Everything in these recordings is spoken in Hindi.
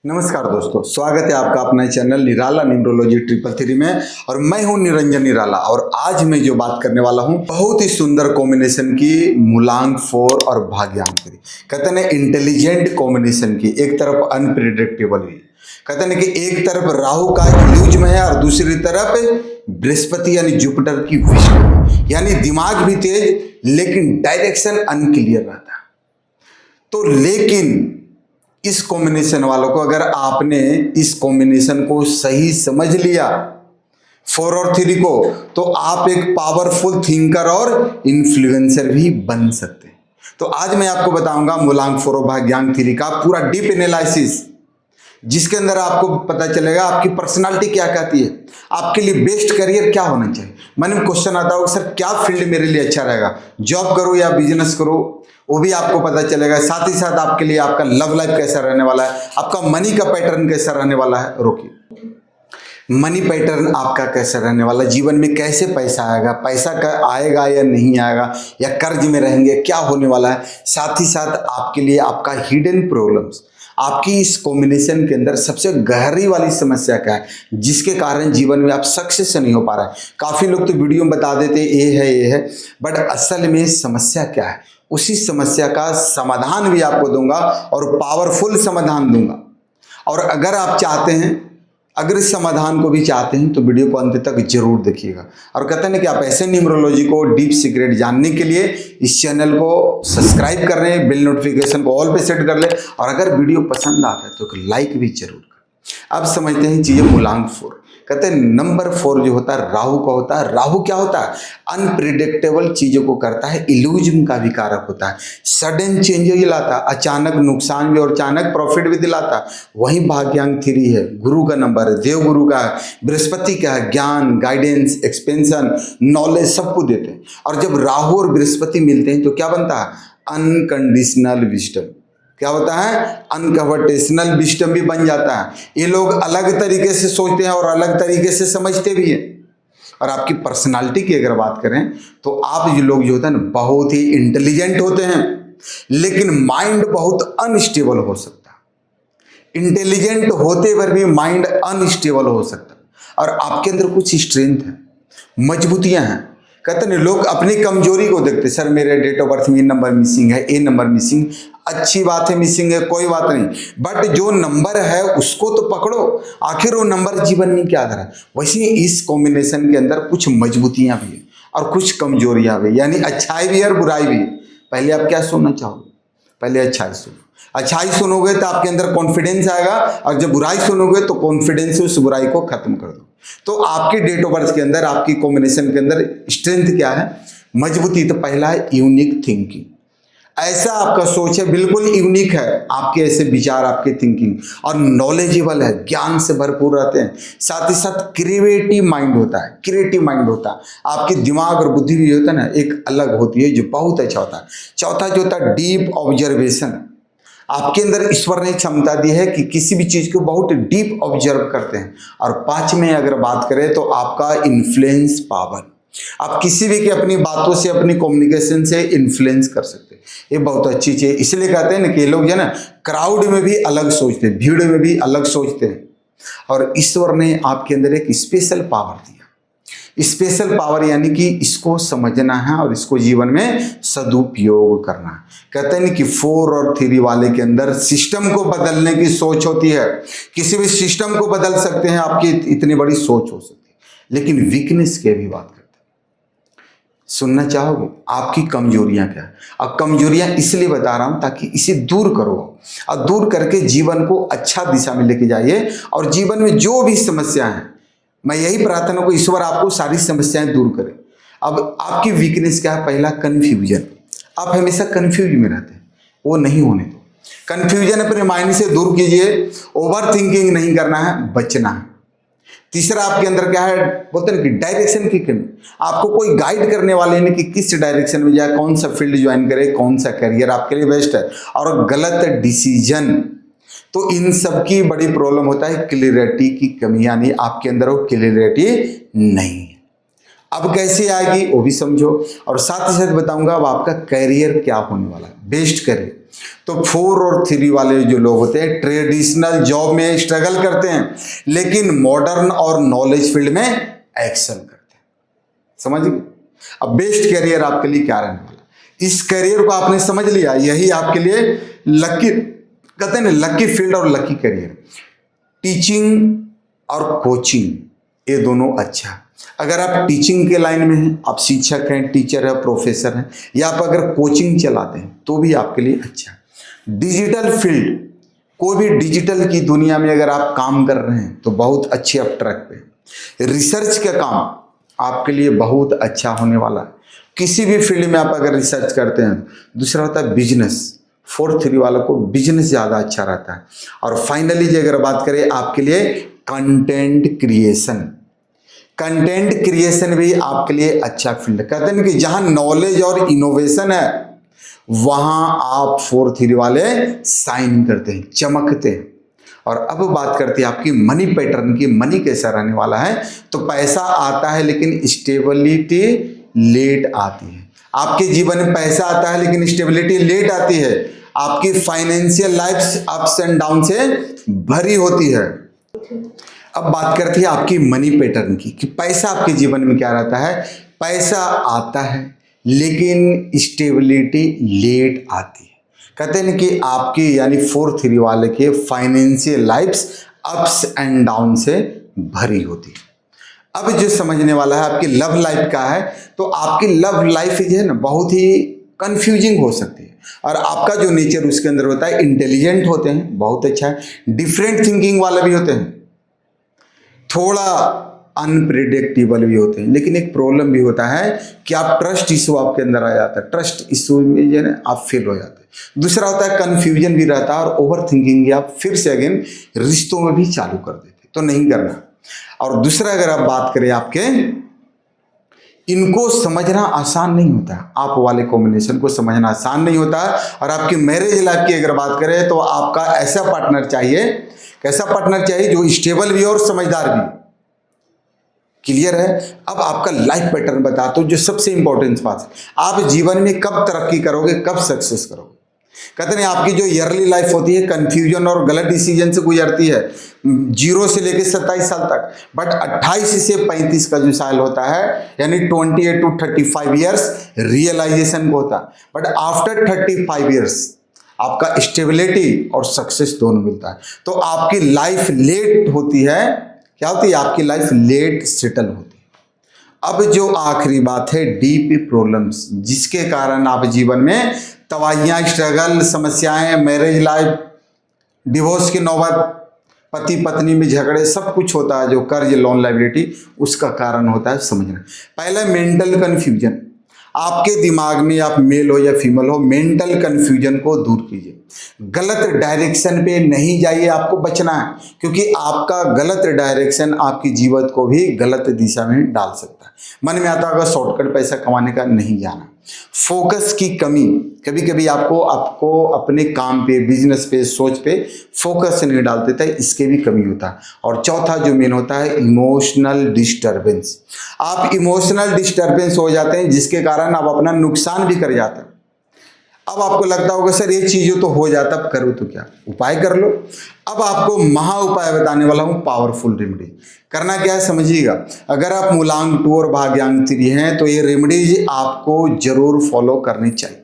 नमस्कार दोस्तों, स्वागत है आपका अपना चैनल निराला न्यूमरोलॉजी 333 में। और मैं हूं निरंजन निराला। और आज मैं जो बात करने वाला हूं बहुत ही सुंदर कॉम्बिनेशन की, मूलांक 4 और भाग्यांक 3। कहते हैं इंटेलिजेंट कॉम्बिनेशन की। एक तरफ अनप्रिडिक्टेबल भी, कहते हैं कि एक तरफ राहु का इल्यूज में है और दूसरी तरफ बृहस्पति यानी जुपिटर की विजडम, यानी दिमाग भी तेज लेकिन डायरेक्शन अनक्लियर रहता है। तो लेकिन इस कॉम्बिनेशन वालों को, अगर आपने इस कॉम्बिनेशन को सही समझ लिया 4 और 3 को, तो आप एक पावरफुल थिंकर और इन्फ्लुएंसर भी बन सकते हैं। तो आज मैं आपको बताऊंगा मूलांक 4 और भाग्यांक 3 का पूरा डीप एनालिसिस, जिसके अंदर आपको पता चलेगा आपकी पर्सनालिटी क्या कहती है, आपके लिए बेस्ट करियर क्या होना चाहिए। मन में क्वेश्चन आता होगा, सर क्या फील्ड मेरे लिए अच्छा रहेगा, जॉब करूं या बिजनेस करूं, वो भी आपको पता चलेगा। साथ ही साथ आपके लिए आपका लव लाइफ कैसा रहने वाला है, आपका मनी का पैटर्न कैसा रहने वाला है। रोकिए, मनी पैटर्न आपका कैसा रहने वाला है, जीवन में कैसे पैसा आएगा, पैसा आएगा या नहीं आएगा, या कर्ज में रहेंगे, क्या होने वाला है। साथ ही साथ आपके लिए आपका हिडन प्रॉब्लम्स, आपकी इस कॉम्बिनेशन के अंदर सबसे गहरी वाली समस्या क्या है, जिसके कारण जीवन में आप सक्सेस नहीं हो पा रहे हैं। काफ़ी लोग तो वीडियो में बता देते ये है, बट असल में समस्या क्या है, उसी समस्या का समाधान भी आपको दूंगा और पावरफुल समाधान दूंगा। और अगर आप चाहते हैं, अगर इस समाधान को भी चाहते हैं, तो वीडियो को अंत तक जरूर देखिएगा। और कहते हैं कि आप ऐसे न्यूमरोलॉजी को डीप सीक्रेट जानने के लिए इस चैनल को सब्सक्राइब कर रहे हैं, बेल नोटिफिकेशन को ऑल पे सेट कर ले, और अगर वीडियो पसंद आता है तो एक लाइक भी जरूर करें। अब समझते हैं चीजें। मूलांक 4 कहते हैं नंबर 4 जो होता है राहु का होता है। राहु क्या होता है, अनप्रिडिक्टेबल चीजों को करता है, इल्यूजन का भी कारक होता है, सडन चेंज दिलाता है, अचानक नुकसान भी और अचानक प्रॉफिट भी दिलाता है। वही भाग्यांक 3 है, गुरु का नंबर है, देव गुरु का है, बृहस्पति का है, ज्ञान, गाइडेंस, एक्सपेंशन, नॉलेज सब कुछ देते हैं। और जब राहु और बृहस्पति मिलते हैं तो क्या बनता है, अनकंडीशनल विजडम। क्या होता है, अनकंफर्टेशनल विजडम भी बन जाता है। ये लोग अलग तरीके से सोचते हैं और अलग तरीके से समझते भी हैं। और आपकी पर्सनालिटी की अगर बात करें तो आप ये लोग जो होता है ना, बहुत ही इंटेलिजेंट होते हैं, लेकिन माइंड बहुत अनस्टेबल हो सकता है। इंटेलिजेंट होते पर भी माइंड अनस्टेबल हो सकता है। और आपके अंदर कुछ स्ट्रेंथ है, मजबूतियां हैं। कहते हैं लोग अपनी कमजोरी को देखते, सर मेरे डेट ऑफ बर्थ में ये नंबर मिसिंग है, ये नंबर मिसिंग, अच्छी बात है मिसिंग है, कोई बात नहीं, बट जो नंबर है उसको तो पकड़ो, आखिर वो नंबर जीवन में क्या कर रहा है। वैसे इस कॉम्बिनेशन के अंदर कुछ मजबूतियां भी है और कुछ कमजोरियां भी, यानी अच्छाई भी है और बुराई भी है। पहले आप क्या सुनना चाहोगे, पहले अच्छाई सुनो। अच्छाई सुनोगे तो आपके अंदर कॉन्फिडेंस आएगा, और जब बुराई सुनोगे तो कॉन्फिडेंस से उस बुराई को खत्म कर दो। तो आपकी डेट ऑफ बर्थ के अंदर, आपकी कॉम्बिनेशन के अंदर स्ट्रेंथ क्या है, मजबूती। तो पहला है यूनिक थिंकिंग। ऐसा आपका सोच है, बिल्कुल यूनिक है, आपके ऐसे विचार, आपके थिंकिंग, और नॉलेजेबल है, ज्ञान से भरपूर रहते हैं। साथ ही साथ क्रिएटिव माइंड होता है, क्रिएटिव माइंड होता है। आपकी दिमाग और बुद्धि भी होता है ना, एक अलग होती है, जो बहुत अच्छा होता है। चौथा जो होता है डीप ऑब्जर्वेशन। आपके अंदर ईश्वर ने क्षमता दी है कि किसी भी चीज को बहुत डीप ऑब्जर्व करते हैं। और 5 में अगर बात करें तो आपका इन्फ्लुएंस पावर, आप किसी भी की अपनी बातों से, अपनी कम्युनिकेशन से इन्फ्लुएंस कर सकते हैं। ये बहुत अच्छी चीज है। इसलिए कहते हैं ना कि लोग जो है ना, क्राउड में भी अलग सोचते हैं, भीड़ में भी अलग सोचते हैं। और ईश्वर ने आपके अंदर एक स्पेशल पावर दिया। स्पेशल पावर यानी कि इसको समझना है और इसको जीवन में सदुपयोग करना है। कहते हैं कि 4 और 3 वाले के अंदर सिस्टम को बदलने की सोच होती है। किसी भी सिस्टम को बदल सकते हैं, आपकी इतनी बड़ी सोच हो सकती है। लेकिन वीकनेस की भी बात करते हैं, सुनना चाहोगे आपकी कमजोरियां क्या है। अब कमजोरियां इसलिए बता रहा हूं ताकि इसे दूर करो, और दूर करके जीवन को अच्छा दिशा में लेके जाइए। और जीवन में जो भी समस्या है, मैं यही प्रार्थना को, ईश्वर आपको सारी समस्याएं दूर करे। अब आपकी वीकनेस क्या है, पहला कंफ्यूजन। आप हमेशा कंफ्यूज में रहते हैं, वो नहीं होने दो। कंफ्यूजन अपने माइंड से दूर कीजिए, ओवर थिंकिंग नहीं करना है, बचना है। तीसरा आपके अंदर क्या है, बोलते हैं कि डायरेक्शन की कमी। आपको कोई गाइड करने वाले नहीं कि किस डायरेक्शन में जाए, कौन सा फील्ड ज्वाइन करे, कौन सा करियर आपके लिए बेस्ट है, और गलत डिसीजन। तो इन सब की बड़ी प्रॉब्लम होता है क्लियरिटी की कमी, यानी आपके अंदर वो क्लियरिटी नहीं है। अब कैसे आएगी वो भी समझो, और साथ ही साथ बताऊंगा अब आपका करियर क्या होने वाला है, बेस्ट करियर। तो 4 और 3 वाले जो लोग होते हैं ट्रेडिशनल जॉब में स्ट्रगल करते हैं, लेकिन मॉडर्न और नॉलेज फील्ड में एक्सेल करते हैं। समझ गए? अब बेस्ट करियर आपके लिए क्या रहने वाला, इस करियर को आपने समझ लिया, यही आपके लिए लकी, कहते हैं ना लकी फील्ड और लकी करियर। टीचिंग और कोचिंग ये दोनों अच्छा है। अगर आप टीचिंग के लाइन में हैं, आप शिक्षक हैं, टीचर है, प्रोफेसर हैं, या आप अगर कोचिंग चलाते हैं तो भी आपके लिए अच्छा है। डिजिटल फील्ड, कोई भी डिजिटल की दुनिया में अगर आप काम कर रहे हैं तो बहुत अच्छे आप ट्रैक पे। रिसर्च का काम आपके लिए बहुत अच्छा होने वाला है, किसी भी फील्ड में आप अगर रिसर्च करते हैं। दूसरा होता है बिजनेस, 4-3 वालों को बिजनेस ज़्यादा अच्छा रहता है। और फाइनली जो अगर बात करें आपके लिए कंटेंट क्रिएशन, कंटेंट क्रिएशन भी आपके लिए अच्छा फील्ड। कहते हैं कि जहां नॉलेज और इनोवेशन है वहां आप 4-3 वाले साइन करते हैं, चमकते हैं। और अब बात करते हैं आपकी मनी पैटर्न की, मनी कैसा रहने वाला है। तो पैसा आता है लेकिन स्टेबिलिटी लेट आती है। आपके जीवन में पैसा आता है लेकिन स्टेबिलिटी लेट आती है। आपकी financial life ups and down से भरी होती है। अब बात करते हैं आपकी मनी पैटर्न की, कि पैसा आपके जीवन में क्या रहता है। पैसा आता है लेकिन स्टेबिलिटी लेट आती है। कहते हैं कि आपकी यानी 4-3 वाले के financial lifes ups and down से भरी होती है। अब जो समझने वाला है आपकी लव लाइफ का है, तो आपकी लव लाइफ जो है ना बहुत ही कंफ्यूजिंग हो सकती है। और आपका जो नेचर उसके अंदर होता है, इंटेलिजेंट होते हैं, बहुत अच्छा है, डिफरेंट थिंकिंग वाले भी होते हैं, थोड़ा अनप्रिडिक्टेबल भी होते हैं। लेकिन एक प्रॉब्लम भी होता है कि आप ट्रस्ट इशू आपके अंदर आ जाता है, ट्रस्ट इशू में जो है आप फेल हो जाते हैं। दूसरा होता है कंफ्यूजन भी रहता है, और ओवर थिंकिंग भी आप फिर से अगेन रिश्तों में भी चालू कर देते, तो नहीं करना। और दूसरा अगर आप बात करें आपके, इनको समझना आसान नहीं होता है, आप वाले कॉम्बिनेशन को समझना आसान नहीं होता है। और आपकी मैरिज लाइफ की अगर बात करें तो आपका ऐसा पार्टनर चाहिए, कैसा पार्टनर चाहिए जो स्टेबल भी और समझदार भी। क्लियर है? अब आपका लाइफ पैटर्न बताता हूं, जो सबसे इंपॉर्टेंट बात है, आप जीवन में कब तरक्की करोगे, कब सक्सेस करोगे। कहते हैं आपकी जो ईयरली लाइफ होती है कंफ्यूजन और गलत डिसीजन से गुजरती है, 0 से लेकर 27 साल तक। बट 28 से 35 का जो साल होता है, यानी 28 to 35 ईयर्स रियलाइजेशन को होता है। बट आफ्टर 35 ईयर्स आपका स्टेबिलिटी और सक्सेस दोनों मिलता है। तो आपकी लाइफ लेट होती है, क्या होती है, आपकी लाइफ लेट सेटल होती है। अब जो आखिरी बात है, डीप प्रॉब्लम्स, जिसके कारण आप जीवन में तवाइयाँ, स्ट्रगल, समस्याएं, मैरिज लाइफ, डिवोर्स की नौबत, पति पत्नी में झगड़े, सब कुछ होता है। जो कर्ज, लोन, लायबिलिटी, उसका कारण होता है समझना। पहला मेंटल कंफ्यूजन, आपके दिमाग में, आप मेल हो या फीमेल हो, मेंटल कंफ्यूजन को दूर कीजिए। गलत डायरेक्शन पे नहीं जाइए, आपको बचना है, क्योंकि आपका गलत डायरेक्शन आपकी जीवन को भी गलत दिशा में डाल सकता है। मन में आता होगा शॉर्टकट पैसा कमाने का, नहीं जाना। फोकस की कमी, कभी कभी आपको अपने काम पे, बिजनेस पे, सोच पे फोकस नहीं डाल देता है, इसके भी कमी होता है। और चौथा जो मेन होता है, इमोशनल डिस्टर्बेंस। आप इमोशनल डिस्टर्बेंस हो जाते हैं, जिसके कारण आप अपना नुकसान भी कर जाते हैं। अब आपको लगता होगा सर ये चीज़ें तो हो जाता, अब करूँ तो क्या, उपाय कर लो। अब आपको महा उपाय बताने वाला हूँ, पावरफुल रेमेडी। करना क्या है समझिएगा। अगर आप मूलांक 2 और भाग्यांक 3 हैं तो ये रेमेडीज आपको जरूर फॉलो करनी चाहिए।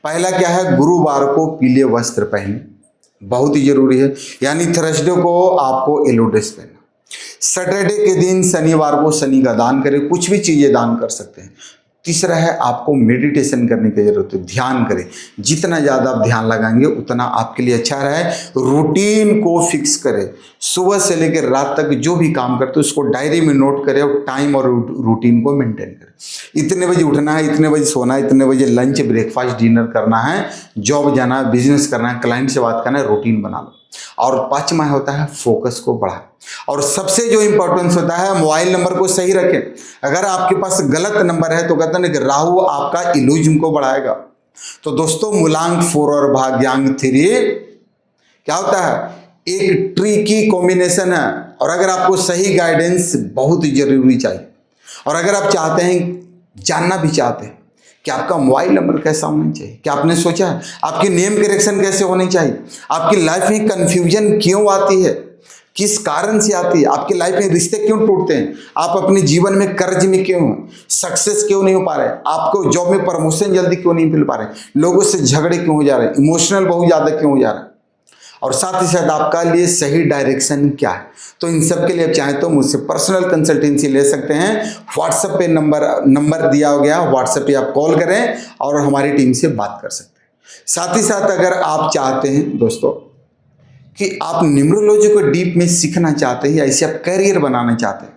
पहला क्या है, गुरुवार को पीले वस्त्र पहने, बहुत ही जरूरी है, यानी थर्सडे को आपको येलो ड्रेस पहना। सैटरडे के दिन, शनिवार को शनि का दान करें, कुछ भी चीज़ें दान कर सकते हैं। तीसरा है, आपको मेडिटेशन करने की जरूरत है, ध्यान करें। जितना ज़्यादा आप ध्यान लगाएंगे उतना आपके लिए अच्छा रहे। रूटीन को फिक्स करें, सुबह से लेकर रात तक जो भी काम करते हो उसको डायरी में नोट करें, और टाइम और रूटीन को मेंटेन करें। इतने बजे उठना है, इतने बजे सोना है, इतने बजे लंच, ब्रेकफास्ट, डिनर करना है, जॉब जाना है, बिजनेस करना है, क्लाइंट से बात करना है, रूटीन बना लो। और 5वां होता है फोकस को बढ़ाएं। और सबसे जो इंपॉर्टेंस होता है, मोबाइल नंबर को सही रखें। अगर आपके पास गलत नंबर है तो कहते हैं कि राहु आपका इल्यूजन को बढ़ाएगा। तो दोस्तों, मूलांक 4 और भाग्यांक 3 क्या होता है, एक ट्रिकी कॉम्बिनेशन है। और अगर आपको सही गाइडेंस बहुत जरूरी चाहिए, और अगर आप चाहते हैं, जानना भी चाहते हैं कि आपका मोबाइल नंबर कैसा होना चाहिए, क्या आपने सोचा है आपकी नेम करेक्शन कैसे होनी चाहिए, आपकी लाइफ में कंफ्यूजन क्यों आती है, किस कारण से आती है, आपकी लाइफ में रिश्ते क्यों टूटते हैं, आप अपने जीवन में कर्ज में क्यों हैं, सक्सेस क्यों नहीं हो पा रहे, आपको जॉब में प्रमोशन जल्दी क्यों नहीं मिल पा रहे, लोगों से झगड़े क्यों हो जा रहे हैं, इमोशनल बहुत ज़्यादा क्यों हो जा रहा है, और साथ ही साथ आपका लिए सही डायरेक्शन क्या है। तो इन सब के लिए आप चाहें तो मुझसे पर्सनल कंसल्टेंसी ले सकते हैं। व्हाट्सएप पे नंबर दिया हो गया, व्हाट्सएप पे आप कॉल करें और हमारी टीम से बात कर सकते हैं। साथ ही साथ अगर आप चाहते हैं दोस्तों कि आप न्यूमरोलॉजी को डीप में सीखना चाहते हैं या इसे आप करियर बनाना चाहते हैं,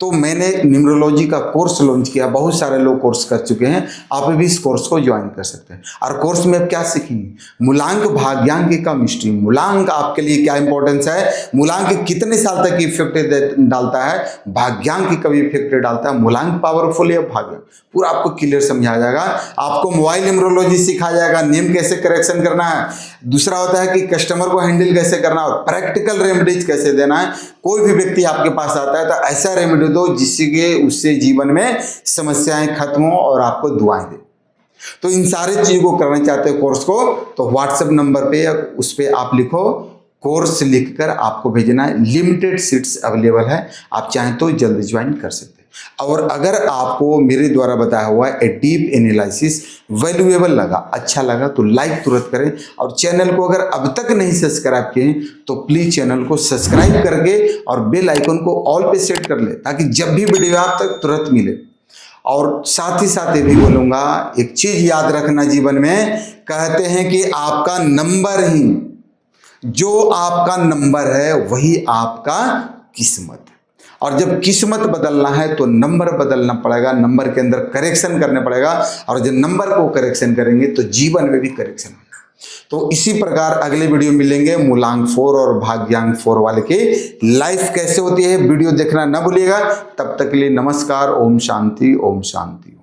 तो मैंने न्यूमरोलॉजी का कोर्स लॉन्च किया। बहुत सारे लोग कोर्स कर चुके हैं, आप भी इस कोर्स को ज्वाइन कर सकते हैं। और कोर्स में आप क्या सीखेंगे, मूलांक भाग्यांक की केमिस्ट्री, मूलांक आपके लिए क्या इंपॉर्टेंस है, मूलांक कितने साल तक इफेक्ट डालता है, भाग्यांक की कभी इफेक्ट डालता है, मूलांक पावरफुल है भाग्यांक, पूरा आपको क्लियर समझाया जाएगा। आपको मोबाइल न्यूमरोलॉजी सिखाया जाएगा, नेम कैसे करेक्शन करना है, दूसरा होता है कि कस्टमर को हैंडल कैसे करना है, प्रैक्टिकल रेमेडीज कैसे देना है। कोई भी व्यक्ति आपके पास आता है तो ऐसा रेमेडी दो जिससे उससे जीवन में समस्याएं खत्म हो और आपको दुआएं दे। तो इन सारी चीज़ों को करना चाहते हो कोर्स को, तो व्हाट्सएप नंबर पे उस पर आप लिखो, कोर्स लिखकर आपको भेजना है। लिमिटेड सीट्स अवेलेबल है, आप चाहें तो जल्दी ज्वाइन कर सकते हैं। और अगर आपको मेरे द्वारा बताया हुआ ए डीप एनालिसिस वैल्यूएबल लगा, अच्छा लगा, तो लाइक तुरंत करें। और चैनल को अगर अब तक नहीं सब्सक्राइब किए तो प्लीज़ चैनल को सब्सक्राइब करके और बेल आइकन को ऑल पे सेट कर ले, ताकि जब भी वीडियो आप तक तुरंत मिले। और साथ ही साथ ये भी बोलूँगा, एक चीज़ याद रखना जीवन में, कहते हैं कि आपका नंबर ही, जो आपका नंबर है वही आपका किस्मत है। और जब किस्मत बदलना है तो नंबर बदलना पड़ेगा, नंबर के अंदर करेक्शन करना पड़ेगा, और जब नंबर को करेक्शन करेंगे तो जीवन में भी करेक्शन होगा। तो इसी प्रकार अगले वीडियो मिलेंगे मूलांक 4 और भाग्यांक 4 वाले के लाइफ कैसे होती है, वीडियो देखना ना भूलिएगा। तब तक के लिए नमस्कार, ओम शांति, ओम शांति।